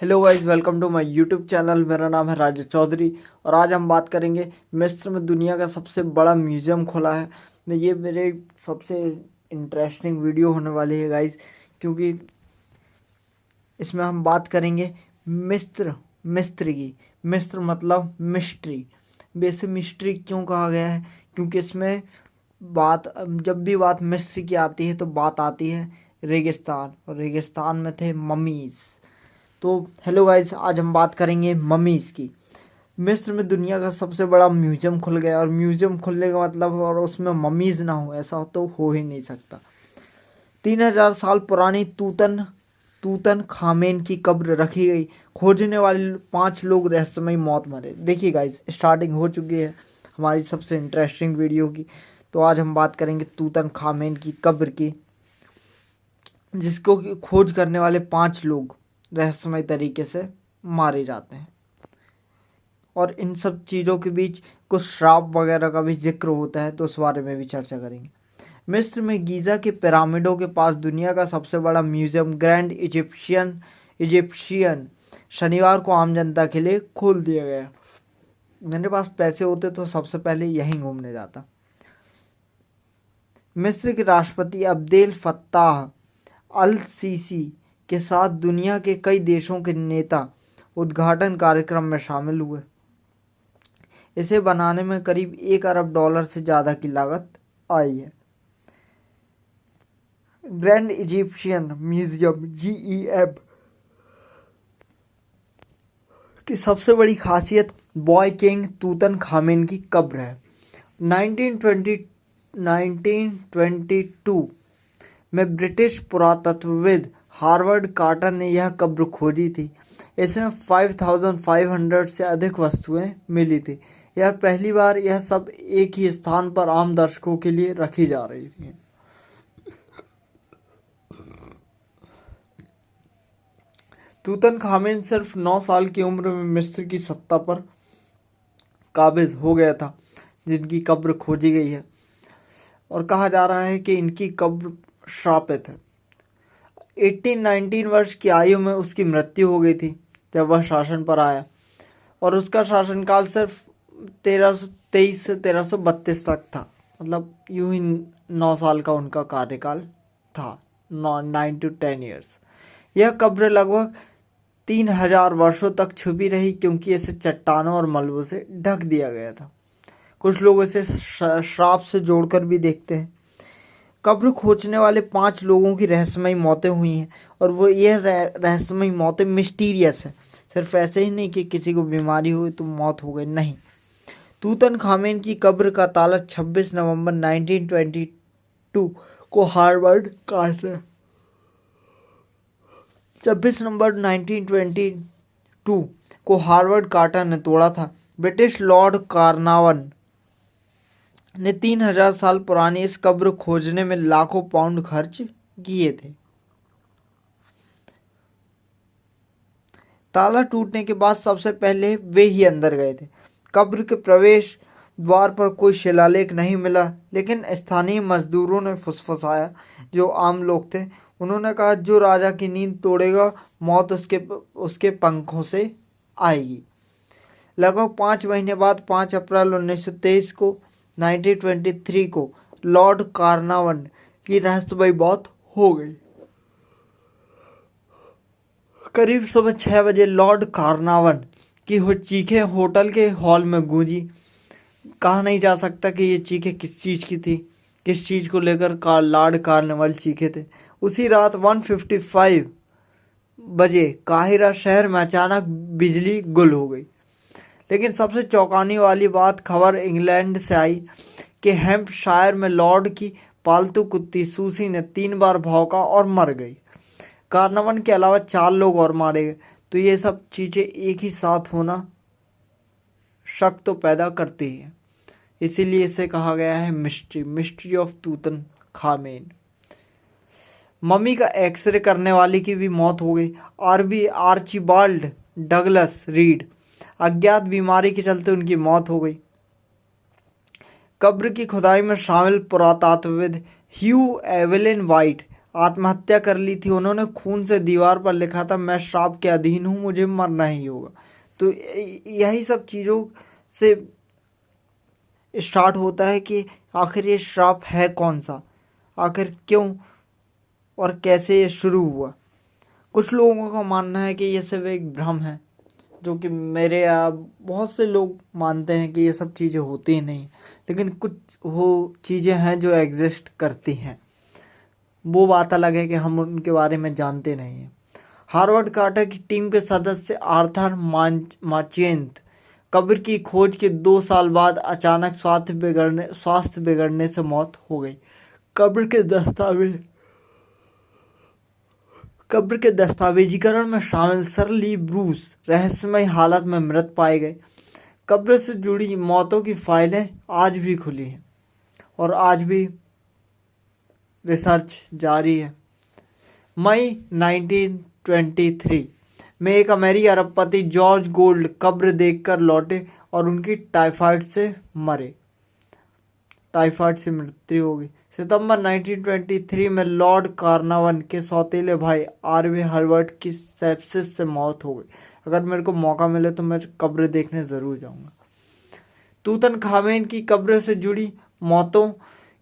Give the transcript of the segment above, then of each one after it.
Hello guys, welcome to my YouTube channel. मेरा नाम है राजू चौधरी और आज हम बात करेंगे मिस्र में दुनिया का सबसे बड़ा म्यूज़ियम खुला है। ये मेरे सबसे इंटरेस्टिंग वीडियो होने वाली है गाइस, क्योंकि इसमें हम बात करेंगे मिस्र की। मिस्र मतलब मिस्ट्री। वैसे मिस्ट्री क्यों कहा गया है? क्योंकि इसमें जब भी बात मिस्र की आती है तो बात आती है रेगिस्तान, और रेगिस्तान में थे ममीज़। तो हेलो गाइस, आज हम बात करेंगे ममीज़ की। मिस्र में दुनिया का सबसे बड़ा म्यूज़ियम खुल गया, और म्यूज़ियम खुलने का मतलब और उसमें ममीज़ ना हो, ऐसा तो हो ही नहीं सकता। 3000 साल पुरानी तूतन खामेन की कब्र रखी गई। खोजने वाले 5 लोग रहस्यमयी मौत मरे। देखिए गाइस, स्टार्टिंग हो चुकी है हमारी सबसे इंटरेस्टिंग वीडियो की। तो आज हम बात करेंगे तूतन खामेन की कब्र की, जिसको खोज करने वाले 5 लोग रहस्यमय तरीके से मारे जाते हैं। और इन सब चीज़ों के बीच कुछ श्राप वगैरह का भी जिक्र होता है, तो उस बारे में भी चर्चा करेंगे। मिस्र में गीज़ा के पिरामिडों के पास दुनिया का सबसे बड़ा म्यूज़ियम ग्रैंड इजिप्शियन शनिवार को आम जनता के लिए खोल दिया गया। मेरे पास पैसे होते तो सबसे पहले यहीं घूमने जाता। मिस्र के राष्ट्रपति अब्देल फत्ताह अल सीसी के साथ दुनिया के कई देशों के नेता उद्घाटन कार्यक्रम में शामिल हुए। इसे बनाने में करीब $1 अरब से ज़्यादा की लागत आई है। ग्रैंड इजिप्शियन म्यूजियम GEM की सबसे बड़ी खासियत बॉय किंग तूतन खामेन की कब्र है। 1922 में ब्रिटिश पुरातत्वविद हार्वर्ड कार्टर ने यह कब्र खोजी थी। इसमें 5500 से अधिक वस्तुएं मिली थी। यह पहली बार यह सब एक ही स्थान पर आम दर्शकों के लिए रखी जा रही थी। तूतन खामेन सिर्फ 9 साल की उम्र में मिस्र की सत्ता पर काबिज हो गया था, जिनकी कब्र खोजी गई है। और कहा जा रहा है कि इनकी कब्र श्रापित है। 19 वर्ष की आयु में उसकी मृत्यु हो गई थी जब वह शासन पर आया, और उसका शासनकाल सिर्फ 1323 से 1332 तक था। मतलब यूं ही 9 साल का उनका कार्यकाल था, 9 to 10 ईयर्स। यह कब्र लगभग 3000 वर्षों तक छुपी रही, क्योंकि इसे चट्टानों और मलबों से ढक दिया गया था। कुछ लोग इसे श्राप से जोड़कर भी देखते हैं। कब्र खोजने वाले 5 लोगों की रहस्यमयी मौतें हुई हैं, और वो ये रहस्यमयी मौतें मिस्टीरियस है। सिर्फ ऐसे ही नहीं कि किसी को बीमारी हुई तो मौत हो गई, नहीं। तूतन खामेन की कब्र का ताला 26 नवंबर 1922 को हार्वर्ड कार्टर 26 नवंबर 1922 को हार्वर्ड कार्टर ने तोड़ा था। ब्रिटिश लॉर्ड कार्नावन ने 3000 साल पुरानी इस कब्र खोजने में लाखों पाउंड खर्च किए थे। ताला टूटने के बाद सबसे पहले वे ही अंदर गए थे। कब्र के प्रवेश द्वार पर कोई शिलालेख नहीं मिला, लेकिन स्थानीय मजदूरों ने फुसफुसाया, जो आम लोग थे। उन्होंने कहा, जो राजा की नींद तोड़ेगा, मौत उसके पंखों से आएगी। लगभग 5 महीने बाद 5 अप्रैल 1923 को लॉर्ड कार्नावन की रहस्यमयी मौत हो गई। करीब सुबह 6 बजे लॉर्ड कार्नावन की चीखें होटल के हॉल में गूंजी। कहा नहीं जा सकता कि ये चीखें किस चीज़ की थी, किस चीज़ को लेकर लॉर्ड कार्नावन चीखे थे। उसी रात 1:55 बजे काहिरा शहर में अचानक बिजली गुल हो गई। लेकिन सबसे चौंकाने वाली खबर इंग्लैंड से आई कि हैम्पशायर में लॉर्ड की पालतू कुत्ती सूसी ने 3 बार भौंका और मर गई। कार्नावन के अलावा 4 लोग और मारे गए। तो ये सब चीज़ें एक ही साथ होना शक तो पैदा करती है, इसीलिए इसे कहा गया है मिस्ट्री ऑफ तूतन खामेन। मम्मी का एक्सरे करने वाले की भी मौत हो गई। आर्चिबाल्ड डगलस रीड, अज्ञात बीमारी के चलते उनकी मौत हो गई। कब्र की खुदाई में शामिल पुरातत्वविद ह्यू एवेलिन वाइट आत्महत्या कर ली थी। उन्होंने खून से दीवार पर लिखा था, मैं श्राप के अधीन हूँ, मुझे मरना ही होगा। तो यही सब चीज़ों से स्टार्ट होता है कि आखिर ये श्राप है कौन सा, आखिर क्यों और कैसे ये शुरू हुआ। कुछ लोगों का मानना है कि ये सिर्फ एक भ्रम है, जो कि मेरे या बहुत से लोग मानते हैं कि ये सब चीज़ें होती ही नहीं, लेकिन कुछ वो चीज़ें हैं जो एग्जिस्ट करती हैं। वो बात अलग है कि हम उनके बारे में जानते नहीं हैं। हार्वर्ड कार्टर की टीम के सदस्य आर्थर माचेंत कब्र की खोज के 2 साल बाद अचानक स्वास्थ्य बिगड़ने से मौत हो गई। कब्र के दस्तावेजीकरण में शामिल सर ली ब्रूस रहस्यमय हालत में मृत पाए गए। कब्र से जुड़ी मौतों की फाइलें आज भी खुली हैं और आज भी रिसर्च जारी है। मई 1923 में एक अमेरिकी अरबपति जॉर्ज गोल्ड कब्र देखकर लौटे और उनकी टाइफाइड से मृत्यु हो गई। सितंबर 1923 में लॉर्ड कार्नावन के सौतेले भाई आरवे हर्बर्ट की सेप्सिस से मौत हो गई। अगर मेरे को मौका मिले तो मैं कब्र देखने ज़रूर जाऊंगा। तूतनखामेन की कब्र से जुड़ी मौतों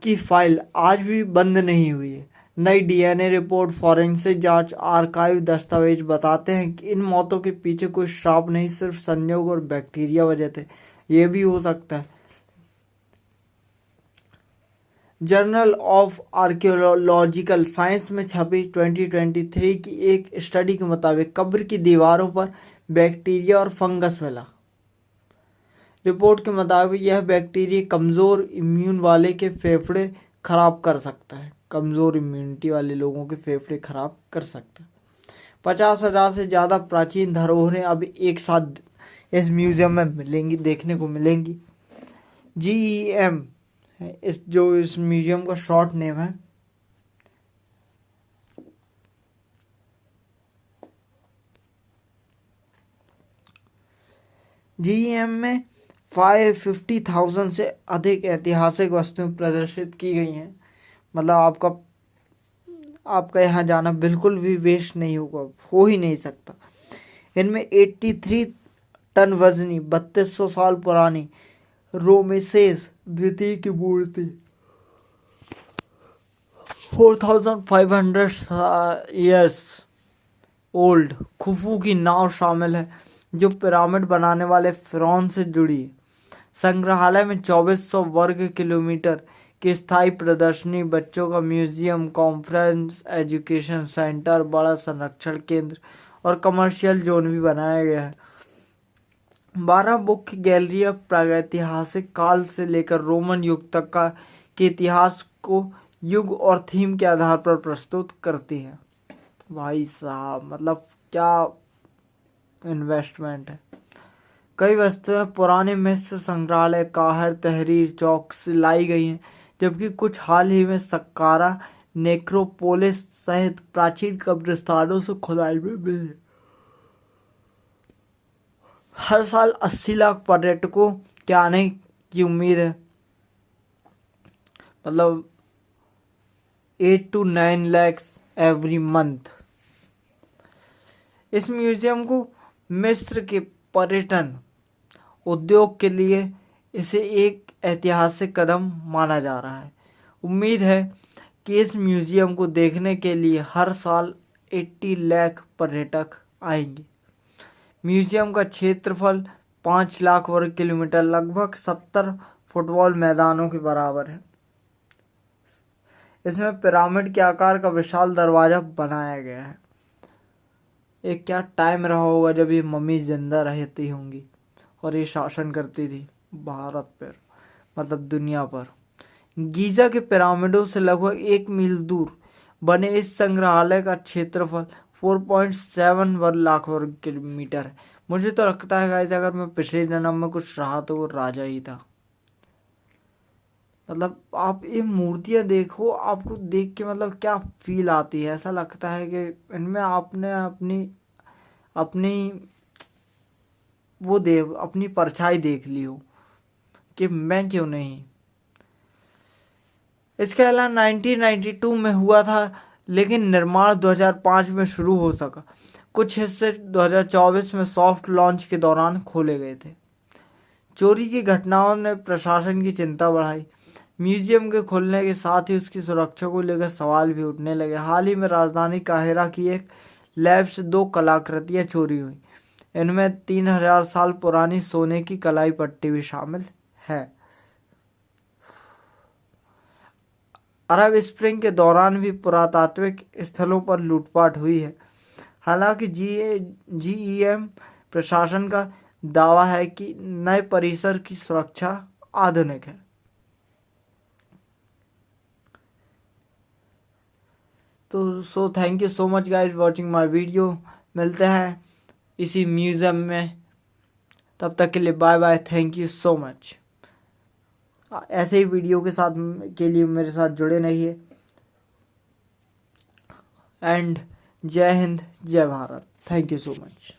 की फाइल आज भी बंद नहीं हुई है। नई डीएनए रिपोर्ट, फॉरेंसिक जांच, आर्काइव दस्तावेज बताते हैं कि इन मौतों के पीछे कोई श्राप नहीं, सिर्फ संयोग और बैक्टीरिया वजह थे। ये भी हो सकता है। जर्नल ऑफ आर्कियोलॉजिकल साइंस में छपी 2023 की एक स्टडी के मुताबिक कब्र की दीवारों पर बैक्टीरिया और फंगस मिला। रिपोर्ट के मुताबिक यह बैक्टीरिया कमज़ोर इम्यून वाले के फेफड़े खराब कर सकता है। कमज़ोर इम्यूनिटी वाले लोगों के फेफड़े खराब कर सकता है। 50,000 से ज़्यादा प्राचीन धरोहरें अब एक साथ इस म्यूज़ियम में देखने को मिलेंगी। GEM है इस म्यूज़ियम का शॉर्ट नेम है। GEM में 550,000 से अधिक ऐतिहासिक वस्तुएं प्रदर्शित की गई हैं। मतलब आपका यहाँ जाना बिल्कुल भी वेस्ट नहीं होगा, हो ही नहीं सकता। इनमें 83 टन वजनी 3200 साल पुरानी रोमेसेस द्वितीय की मूर्ति, 4500 ईयर्स ओल्ड खुफू की नाव शामिल है, जो पिरामिड बनाने वाले फिरौन से जुड़ी है। संग्रहालय में 2400 वर्ग किलोमीटर की स्थायी प्रदर्शनी, बच्चों का म्यूजियम, कॉन्फ्रेंस, एजुकेशन सेंटर, बड़ा संरक्षण केंद्र और कमर्शियल जोन भी बनाया गया है। 12 मुख्य गैलरियां प्रागैतिहासिक काल से लेकर रोमन युग तक के इतिहास को युग और थीम के आधार पर प्रस्तुत करती हैं। भाई साहब, मतलब क्या इन्वेस्टमेंट है। कई वस्तुएं पुराने मिस्र संग्रहालय, काहिर, तहरीर चौक से लाई गई हैं, जबकि कुछ हाल ही में सक्कारा नेक्रोपोलिस सहित प्राचीन कब्रिस्तानों से खुदाई में मिली। हर साल 80 लाख पर्यटकों के आने की उम्मीद है। मतलब 8 to 9 lakhs एवरी मंथ। इस म्यूजियम को मिस्र के पर्यटन उद्योग के लिए इसे एक ऐतिहासिक कदम माना जा रहा है। उम्मीद है कि इस म्यूजियम को देखने के लिए हर साल 80 लाख पर्यटक आएंगे। म्यूजियम का क्षेत्रफल 5 लाख वर्ग किलोमीटर, लगभग 70 फुटबॉल मैदानों के बराबर है। इसमें पिरामिड के आकार का विशाल दरवाजा बनाया गया है। एक क्या टाइम रहा होगा जब ये मम्मी जिंदा रहती होंगी और ये शासन करती थी भारत पर, मतलब दुनिया पर। गीजा के पिरामिडों से लगभग 1 मील दूर बने इस संग्रहालय का क्षेत्रफल 4.7 लाख वर्ग किलोमीटर है। मुझे तो लगता है गाइस, अगर मैं पिछले जन्म में कुछ रहा तो वो राजा ही था। मतलब आप ये मूर्तियाँ देखो, आपको देख के मतलब क्या फील आती है। ऐसा लगता है कि इनमें आपने अपनी परछाई देख ली हो कि मैं क्यों नहीं। इसके अलावा 1992 में हुआ था लेकिन निर्माण 2005 में शुरू हो सका। कुछ हिस्से 2024 में सॉफ्ट लॉन्च के दौरान खोले गए थे। चोरी की घटनाओं ने प्रशासन की चिंता बढ़ाई। म्यूजियम के खुलने के साथ ही उसकी सुरक्षा को लेकर सवाल भी उठने लगे। हाल ही में राजधानी काहिरा की एक लैब से 2 कलाकृतियां चोरी हुई। इनमें 3000 साल पुरानी सोने की कलाई पट्टी भी शामिल है। अरब स्प्रिंग के दौरान भी पुरातात्विक स्थलों पर लूटपाट हुई है। हालांकि जीईएम प्रशासन का दावा है कि नए परिसर की सुरक्षा आधुनिक है। तो thank you so much guys watching my video. मिलते हैं इसी म्यूजियम में, तब तक के लिए bye bye, thank you so much. ऐसे ही वीडियो के लिए मेरे साथ जुड़े रहिए। एंड जय हिंद, जय Bharat, thank you so much.